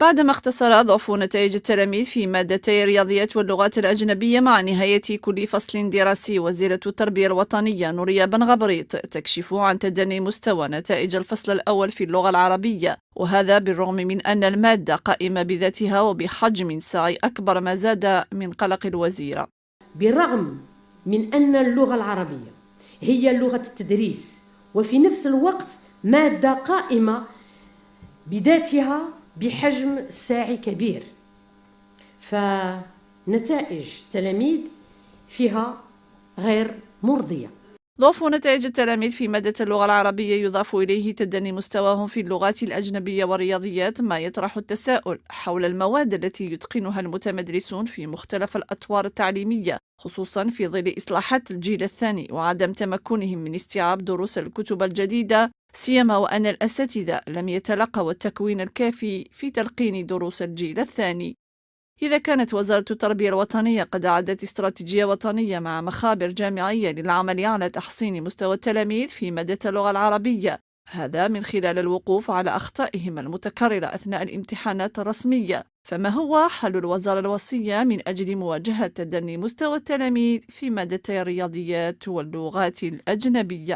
بعدما اختصر ضعف نتائج التلاميذ في مادتي الرياضيات واللغات الأجنبية مع نهاية كل فصل دراسي، وزيرة التربية الوطنية نورية بن غبريط تكشف عن تدني مستوى نتائج الفصل الأول في اللغة العربية، وهذا بالرغم من أن المادة قائمة بذاتها وبحجم سعي أكبر ما زاد من قلق الوزيرة. بالرغم من أن اللغة العربية هي لغة التدريس وفي نفس الوقت مادة قائمة بذاتها بحجم ساعي كبير، فنتائج التلاميذ فيها غير مرضية. ضعف نتائج التلاميذ في مادة اللغة العربية يضاف إليه تدني مستواهم في اللغات الأجنبية والرياضيات، ما يطرح التساؤل حول المواد التي يتقنها المتمدرسون في مختلف الأطوار التعليمية، خصوصا في ظل إصلاحات الجيل الثاني وعدم تمكنهم من استيعاب دروس الكتب الجديدة، سيما وأن الأساتذة لم يتلقوا التكوين الكافي في تلقين دروس الجيل الثاني. إذا كانت وزارة التربية الوطنية قد أعدت استراتيجية وطنية مع مخابر جامعية للعمل على تحسين مستوى التلاميذ في مادة اللغة العربية، هذا من خلال الوقوف على أخطائهم المتكررة أثناء الامتحانات الرسمية، فما هو حل الوزارة الوصية من أجل مواجهة تدني مستوى التلاميذ في مادتي الرياضيات واللغات الأجنبية؟